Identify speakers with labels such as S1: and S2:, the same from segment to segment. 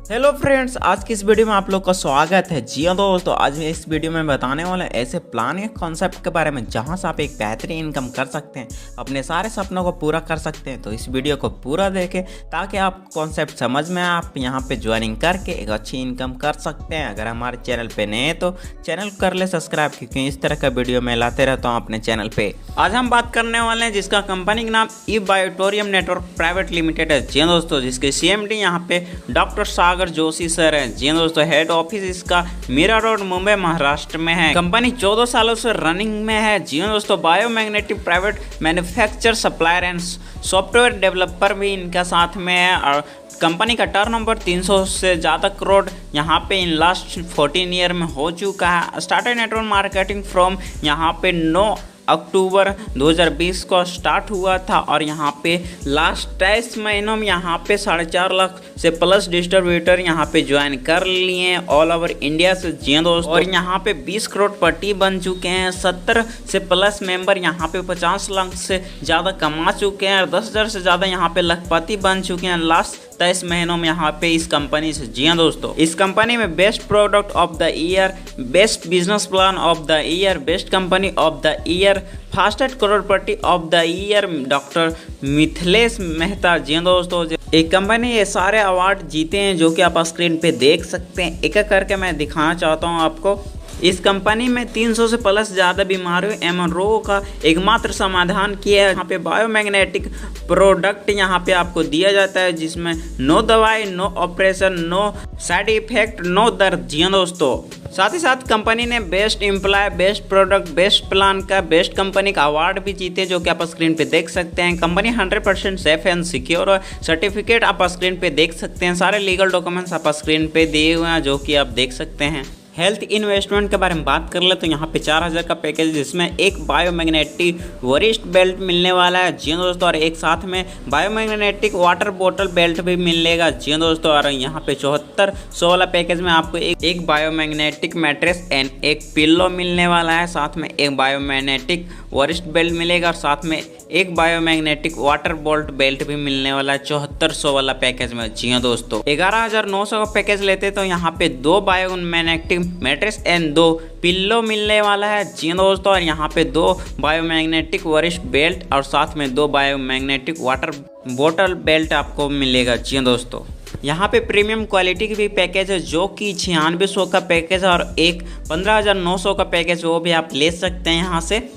S1: Hello friends, आज की इस वीडियो में आप लोग का स्वागत है। जी हाँ दोस्तों, आज मैं इस वीडियो में बताने वाला ऐसे प्लान या कॉन्सेप्ट के बारे में जहां से आप एक बेहतरीन इनकम कर सकते हैं, अपने सारे सपनों को पूरा कर सकते हैं। तो इस वीडियो को पूरा देखें ताकि आप कॉन्सेप्ट समझ में आप यहां पे ज्वाइनिंग करके एक अच्छी इनकम कर सकते हैं। अगर हमारे चैनल पे नए हैं तो चैनल कर ले सब्सक्राइब, क्योंकि इस तरह का वीडियो मैं लाते रहता हूँ अपने चैनल पे। आज हम बात करने वाले हैं जिसका कंपनी का नाम ई बायोटोरियम नेटवर्क प्राइवेट लिमिटेड है। जी दोस्तों, जिसके CMD यहाँ पे डॉक्टर सागर जोशी सर है। जी दोस्तों, हेड ऑफिस इसका मीरा रोड मुंबई महाराष्ट्र में है। कंपनी 14 सालों से रनिंग में है। जी दोस्तों, biomagnetic private manufacture supplier and software developer भी इनका साथ में है। और कंपनी का टर्नओवर 300 से ज़्यादा करोड़ यहाँ पे इन लास्ट 14 ईयर में हो चुका है। स्टार्टेड नेटवर्क मार्केटिंग फ्रॉम यहाँ पे 9 अक्टूबर 2020 को स्टार्ट हुआ था और यहाँ पे लास्ट 23 महीनों में यहाँ पे 4.5 लाख से प्लस डिस्ट्रीब्यूटर यहाँ पे ज्वाइन कर लिए हैं ऑल ओवर इंडिया से। जी दोस्तों, और यहाँ पे 20 करोड़पति बन चुके हैं। 70 से प्लस मेंबर यहाँ पे 50 लाख से ज़्यादा कमा चुके हैं और 10,000 से ज़्यादा यहाँ पे लखपति बन चुके हैं लास्ट 23 महीनों में यहाँ पे इस कंपनी से। जी हाँ दोस्तों, इस कंपनी में best product of the year, best business plan of the year, best company of the year, fastest करोड़पति of the year doctor Mithilesh Mehta. जी हाँ दोस्तों, एक कंपनी ये सारे अवार्ड जीते हैं जो कि आप स्क्रीन पे देख सकते हैं। एक एक करके मैं दिखाना चाहता हूँ आपको। इस कंपनी में 300 से प्लस ज़्यादा बीमारियों एवं रोगों का एकमात्र समाधान किया है। यहाँ पे बायोमैग्नेटिक प्रोडक्ट यहाँ पे आपको दिया जाता है, जिसमें नो दवाई, no operation, no side effect, no दर्द। जी हाँ दोस्तों, साथ ही साथ कंपनी ने best employee, best product, best plan का बेस्ट कंपनी का अवार्ड भी जीते, जो कि आप स्क्रीन पे देख सकते हैं। कंपनी 100% सेफ एंड सिक्योर और सर्टिफिकेट आप स्क्रीन पे देख सकते हैं। सारे लीगल डॉक्यूमेंट्स आप स्क्रीन पे दिए हुए हैं, जो कि आप देख सकते हैं। हेल्थ इन्वेस्टमेंट के बारे में बात कर ले तो यहाँ पे 4,000 का पैकेज, जिसमें एक बायोमैग्नेटिक वरिष्ठ बेल्ट मिलने वाला है। जी दोस्तों, और एक साथ में बायोमैग्नेटिक वाटर बोतल बेल्ट भी मिलेगा। जी दोस्तों, और यहाँ पे 7400 वाला पैकेज में आपको एक बायोमैग्नेटिक मैट्रेस एंड एक पिल्लो मिलने वाला है। साथ में एक बायोमैग्नेटिक वरिष्ठ बेल्ट मिलेगा और साथ में एक बायोमैग्नेटिक वाटर बोल्ट बेल्ट भी मिलने वाला है 7400 वाला पैकेज में। जी हाँ दोस्तों, 11,900 का पैकेज लेते तो यहाँ पे 2 बायोमैग्नेटिक मैट्रेस एंड 2 पिल्लो मिलने वाला है। जी दोस्तों, और यहाँ पे 2 बायोमैग्नेटिक वरिष्ठ बेल्ट और साथ में 2 बायोमैग्नेटिक वाटर बोतल बेल्ट आपको मिलेगा। जी दोस्तों, यहाँ पे प्रीमियम क्वालिटी की भी पैकेज है, जो कि 9600 का पैकेज है, और एक 15,900 का पैकेज वो भी आप ले सकते हैं यहाँ से।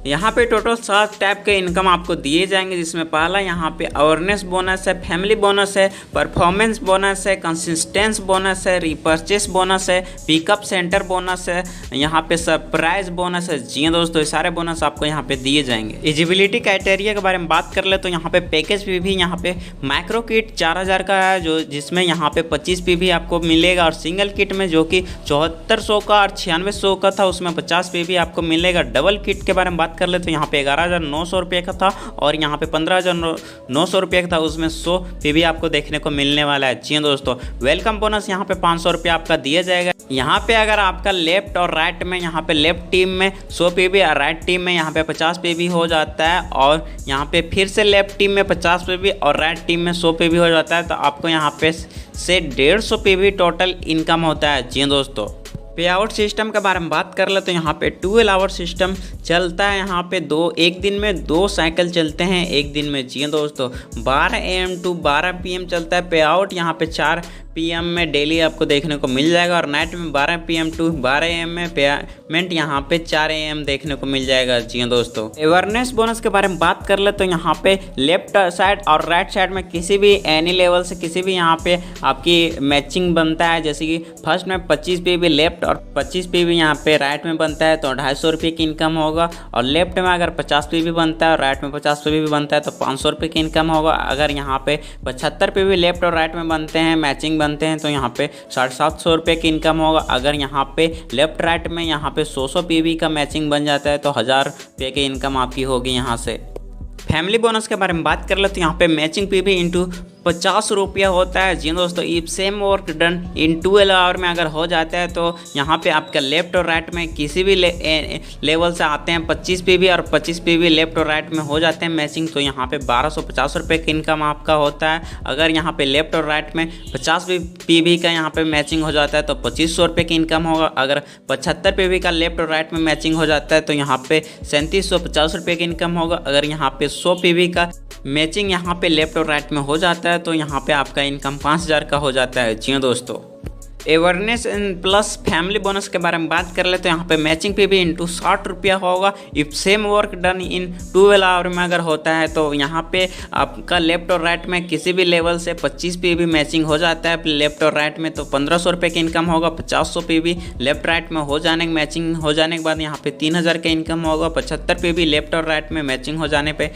S1: यहाँ पे टोटल 7 टाइप के इनकम आपको दिए जाएंगे, जिसमें पहला यहाँ पे अवेयरनेस बोनस है, फैमिली बोनस है, परफॉर्मेंस बोनस है, कंसिस्टेंस बोनस है, रिपर्चेस बोनस है, पिकअप सेंटर बोनस है, यहाँ पे सरप्राइज बोनस है। जी दोस्तों, ये सारे बोनस आपको यहाँ पे दिए जाएंगे। एलिजिबिलिटी क्राइटेरिया के बारे में बात कर ले तो यहाँ पे पैकेज भी यहाँ पे माइक्रो किट 4,000 का है, जो जिसमें यहाँ पे 25 PB आपको मिलेगा, और सिंगल किट में जो कि 7400 का और 9600 का था, उसमें 50 PB आपको मिलेगा। डबल किट के बारे में बात कर ले तो यहाँ पे 11,900 रुपये का था और यहाँ पे 15,900 रुपये का था, उसमें 100 PB आपको देखने को मिलने वाला है। जी दोस्तों, वेलकम बोनस यहाँ पे 500 रुपये आपका दिया जाएगा। यहाँ पे अगर आपका लेफ्ट और राइट में, यहाँ पे लेफ्ट टीम में 100 PB और राइट टीम में यहाँ पे 50 PB हो जाता है, और यहाँ पे फिर से लेफ्ट टीम में 50 PB और राइट टीम में 100 PB हो जाता है, तो आपको यहाँ पे से 150 PB टोटल इनकम होता है। जी दोस्तों, पे आउट सिस्टम के बारे में बात कर ले तो यहाँ पे 12 आवर सिस्टम चलता है। यहाँ पे एक दिन में 2 साइकिल चलते हैं एक दिन में। जी दोस्तों, 12 AM to 12 PM चलता है। पे आउट यहाँ पे 4 PM में डेली आपको देखने को मिल जाएगा, और नाइट में 12 PM to 12 AM में पेमेंट यहाँ पे 4 AM देखने को मिल जाएगा। जी दोस्तों, अवेयरनेस बोनस के बारे में बात कर ले तो यहाँ पे लेफ्ट साइड और राइट साइड में किसी भी एनी लेवल से किसी भी यहाँ पे आपकी मैचिंग बनता है, जैसे कि फर्स्ट में 25 PB लेफ्ट और 25 PB यहाँ पे राइट में बनता है तो 250 रुपये की इनकम होगा, और लेफ्ट में अगर 50 PB बनता है और राइट में 50 PB बनता है तो 500 रुपये की इनकम होगा। अगर यहाँ पे 75 PB लेफ्ट और राइट में बनते हैं, मैचिंग बनते हैं, तो यहाँ पे 750 रुपये की इनकम होगा। अगर यहाँ पे लेफ्ट राइट में यहाँ पे 100 PB का मैचिंग बन जाता है तो 1000 रुपये की इनकम आपकी होगी यहाँ से। फैमिली बोनस के बारे में बात कर ले तो यहाँ पे मैचिंग PB इंटू 50 रुपया होता है। जी दोस्तों, if same work done in 12 hour में अगर हो जाता है तो यहाँ पे आपका लेफ्ट और राइट में किसी भी लेवल से आते हैं 25 पीवी और 25 पीवी लेफ्ट और राइट में हो जाते हैं मैचिंग, तो यहाँ पे 1250 रुपये का इनकम आपका होता है। अगर यहाँ पे लेफ्ट और राइट में 50 पीवी का यहाँ पे मैचिंग हो जाता है तो 2500 रुपये की इनकम होगा। अगर 75 पीवी का लेफ्ट और राइट में मैचिंग हो जाता है तो यहाँ पे 3750 रुपये की इनकम होगा। अगर यहाँ पे 100 पीवी का मैचिंग यहाँ पे लेफ्ट और राइट में हो जाता है तो यहाँ पे आपका इनकम 5000 का हो जाता है। जी दोस्तों, awareness and plus family bonus के बारे में बात कर ले तो यहाँ पे मैचिंग पे भी इंटू 60 रुपया होगा। If same work done in 12 hour में अगर होता है तो यहाँ पे आपका लेफ्ट और राइट में किसी भी लेवल से 25 पी भी मैचिंग हो जाता है लेफ्ट और राइट में, तो 1500 रुपये की इनकम होगा। 50 पी भी लेफ्ट राइट में हो जाने मैचिंग हो जाने के बाद यहाँ पे 3000 का इनकम होगा। 75 पी भी लेफ्ट और राइट में मैचिंग हो जाने पे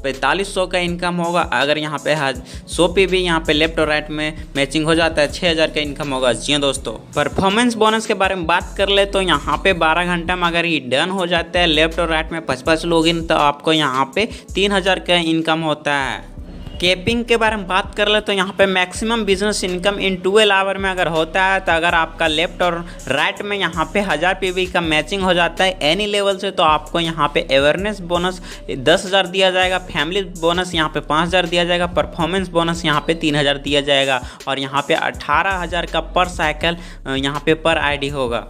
S1: 4500 का इनकम होगा। अगर यहाँ पे 100 पी भी यहाँ पे लेफ्ट और राइट में मैचिंग हो जाता है 6000 का इनकम होगा। जी दोस्तों, परफॉर्मेंस बोनस के बारे में बात कर ले तो यहाँ पे 12 घंटा में अगर ये डन हो जाता है लेफ्ट और राइट में 55 लॉगिन तो आपको यहाँ पे 3000 का इनकम होता है। कैपिंग के बारे में बात कर ले तो यहाँ पे maximum business income in 12 hour में अगर होता है तो अगर आपका लेफ्ट और राइट में यहाँ पे 1000 पीवी का मैचिंग हो जाता है एनी लेवल से तो आपको यहाँ पे अवेयरनेस बोनस 10,000 दिया जाएगा, फैमिली बोनस यहाँ पे 5000 दिया जाएगा, परफॉर्मेंस बोनस यहाँ पे 3000 दिया जाएगा और यहाँ पे 18000 का पर साइकिल यहाँ पे पर आईडी होगा।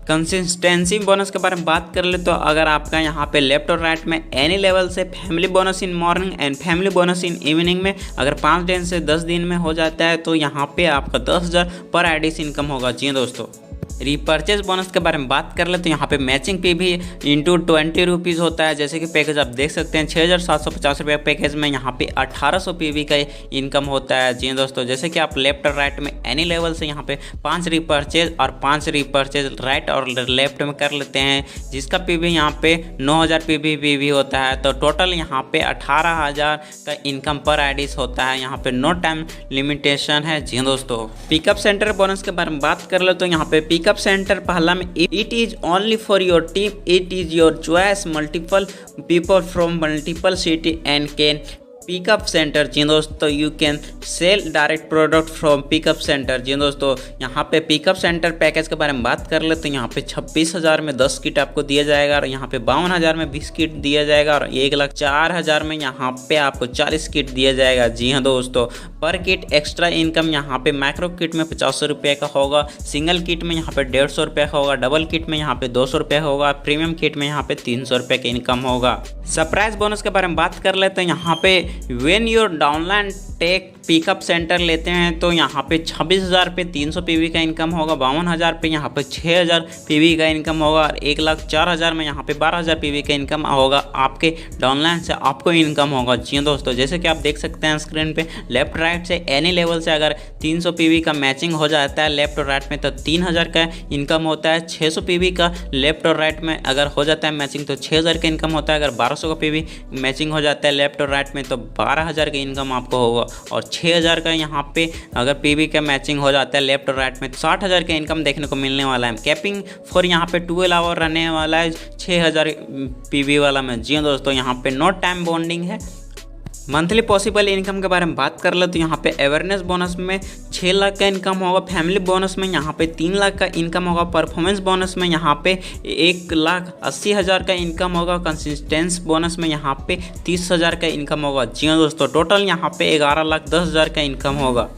S1: कंसिस्टेंसी बोनस के बारे में बात कर ले तो अगर आपका यहाँ पे लेफ्ट और राइट में एनी लेवल से family bonus in morning and family bonus in evening में अगर 5 दिन से 10 दिन में हो जाता है तो यहाँ पे आपका 10,000 पर आईडी से इनकम होगा। जी दोस्तों, रिपर्चेज बोनस के बारे में बात कर ले तो यहाँ पे मैचिंग पे भी इंटू 20 रुपीज़ होता है। जैसे कि पैकेज आप देख सकते हैं 6750 रुपये पैकेज में यहाँ पे 1800 पीवी का इनकम होता है। जी दोस्तों, जैसे कि आप लेफ्ट और राइट में एनी लेवल से यहाँ पे 5 रिपर्चेज और 5 रिपर्चेज राइट और लेफ्ट में कर लेते हैं जिसका पीवी यहाँ पे 9000 पीवी होता है, तो टोटल यहाँ पे 18000 का इनकम पर आईडीज होता है। यहाँ पे नो टाइम लिमिटेशन है। जी दोस्तों, पिकअप सेंटर बोनस के बारे में बात कर ले तो यहाँ पे पिकअप सेंटर पहला में it is only for your team, it is your choice, multiple people from multiple city and can pickup centre. जी दोस्तों, you can sell direct product from pickup centre. जी दोस्तों, यहाँ पे पिकअप सेंटर पैकेज के बारे में बात कर ले तो यहाँ पे 26,000 में 10 किट आपको दिया जाएगा और यहाँ पे 52,000 में 20 किट दिया जाएगा और 1,04,000 में यहाँ पे आपको 40 किट दिया जाएगा। जी हाँ दोस्तों, पर किट एक्स्ट्रा इनकम यहाँ पे माइक्रो किट में 50 रुपये का होगा, सिंगल किट में यहाँ पे 150 रुपये का होगा, डबल किट में यहाँ पे 200 रुपये होगा, प्रीमियम किट में यहाँ पे 300 रुपये का इनकम होगा। सरप्राइज बोनस के बारे में बात कर ले तो यहाँ पे when your downline take pickup centre लेते हैं तो यहाँ पे 26,000 पे 300 पीवी का इनकम होगा, 52,000 पे यहाँ पे 6,000 पीवी का इनकम होगा और 1,04,000 में यहाँ पे 12,000 पीवी का इनकम होगा। आपके डाउनलाइन से आपको इनकम होगा। जी दोस्तों, जैसे कि आप देख सकते हैं स्क्रीन पे लेफ्ट राइट से एनी लेवल से अगर 300 पीवी का मैचिंग हो जाता है लेफ्ट और राइट में तो 3,000 का इनकम होता है। 600 पीवी का लेफ्ट और राइट में अगर हो जाता है मैचिंग तो 6,000 का इनकम होता है। अगर 1200 का पीवी मैचिंग हो जाता है लेफ्ट और राइट में तो 12,000 का इनकम आपको होगा और 6,000 का यहाँ पे अगर पीवी का मैचिंग हो जाता है लेफ्ट और राइट में तो 60,000 का इनकम देखने को मिलने वाला है। कैपिंग फॉर यहाँ पे 12 आवर रहने वाला है 6,000 पीवी वाला में। जी दोस्तों, यहाँ पे नो टाइम बॉन्डिंग है। मंथली पॉसिबल इनकम के बारे में बात कर ले तो यहाँ पे अवेयरनेस बोनस में 6 लाख का इनकम होगा, फैमिली बोनस में यहाँ पे 3 लाख का इनकम होगा, परफॉर्मेंस बोनस में यहाँ पे 1,80,000 का इनकम होगा, कंसिस्टेंस बोनस में यहाँ पे 30,000 का इनकम होगा। जी हाँ दोस्तों, टोटल यहाँ पे 11,10,000 का इनकम होगा।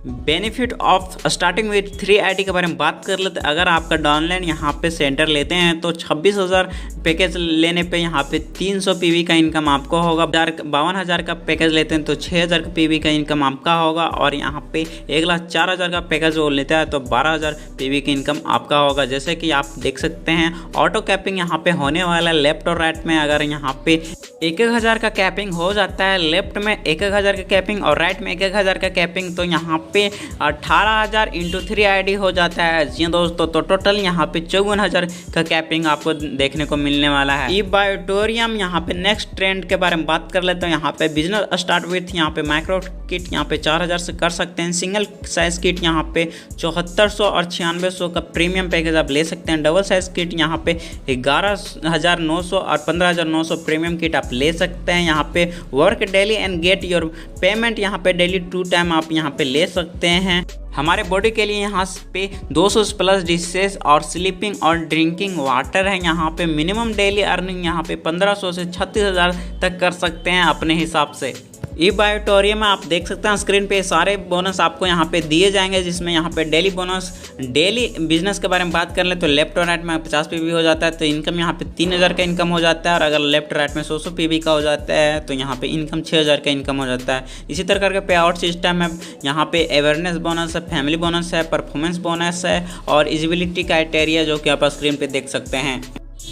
S1: Benefit of starting with 3 ID के बारे में बात कर लेते हैं। अगर आपका डाउनलाइन यहाँ पे सेंटर लेते हैं तो 26,000 पैकेज लेने पे यहाँ पे 300 पीवी का इनकम आपको होगा। 52,000 का पैकेज लेते हैं तो 6,000 का पीवी का इनकम आपका होगा और यहाँ पे 1,04,000 का पैकेज वो लेता है तो 12,000 पीवी की इनकम आपका होगा। जैसे कि आप देख सकते हैं ऑटो कैपिंग यहाँ पे होने वाला है लेफ्ट और राइट में। अगर यहाँ पे 1,000 का कैपिंग हो जाता है लेफ्ट में 1,000 का कैपिंग और राइट में 1,000 का कैपिंग तो यहाँ पे 18,000 इंटू 3 आईडी हो जाता है। जी दोस्तों, तो टोटल यहाँ पे 54,000 का कैपिंग आपको देखने को मिलने वाला है। ई बायोटोरियम यहाँ पे नेक्स्ट ट्रेंड के बारे में बात कर लेते हैं। यहाँ पे बिजनेस स्टार्ट विथ यहाँ पे माइक्रो किट यहाँ पे 4000 से कर सकते हैं। सिंगल साइज़ किट यहाँ पे 7400 और 9600 का प्रीमियम पैकेज आप ले सकते हैं। डबल साइज़ किट यहाँ पे 11900 और 15900 प्रीमियम किट आप ले सकते हैं। यहाँ पे work daily and get your payment यहाँ पे डेली 2 टाइम आप यहाँ पे ले सकते हैं। हमारे बॉडी के लिए यहाँ पे 200 प्लस डिशेस और स्लीपिंग और ड्रिंकिंग वाटर है। यहाँ पे मिनिमम डेली अर्निंग यहाँ पे 1500 से 36,000 तक कर सकते हैं अपने हिसाब से। ई बायोटोरियम में आप देख सकते हैं स्क्रीन पे सारे बोनस आपको यहाँ पे दिए जाएंगे, जिसमें यहाँ पे डेली बोनस, डेली बिजनेस के बारे में बात कर ले तो लेफ्ट और राइट में 50 पीवी हो जाता है तो इनकम यहाँ पे 3000 का इनकम हो जाता है, और अगर लेफ्ट राइट में 100 पीवी का हो जाता है तो यहाँ पे इनकम 6000 का इनकम हो जाता है। इसी तरह का पे आउट सिस्टम है। यहाँ पे अवेयरनेस बोनस है, फैमिली बोनस है, परफॉर्मेंस बोनस है और एलिजिबिलिटी क्राइटेरिया जो कि आप स्क्रीन पे देख सकते हैं।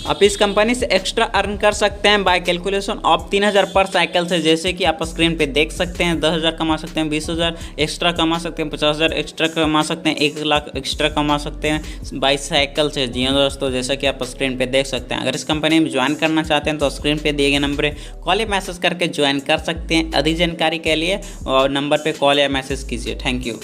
S1: आप इस कंपनी से एक्स्ट्रा अर्न कर सकते हैं बाय कैलकुलेशन ऑफ 3000 पर साइकिल से, जैसे कि आप स्क्रीन पे देख सकते हैं। 10,000 कमा सकते हैं, 20,000 एक्स्ट्रा कमा सकते हैं, 50,000 एक्स्ट्रा कमा सकते हैं, 1 लाख एक्स्ट्रा कमा सकते हैं बाई साइकिल से। जी हाँ दोस्तों, जैसा कि आप स्क्रीन पे देख सकते हैं। अगर इस कंपनी में ज्वाइन करना चाहते हैं तो स्क्रीन पे दिए गए नंबर पर कॉल या मैसेज करके ज्वाइन कर सकते हैं। अधिक जानकारी के लिए और नंबर पर कॉल या मैसेज कीजिए। Thank you.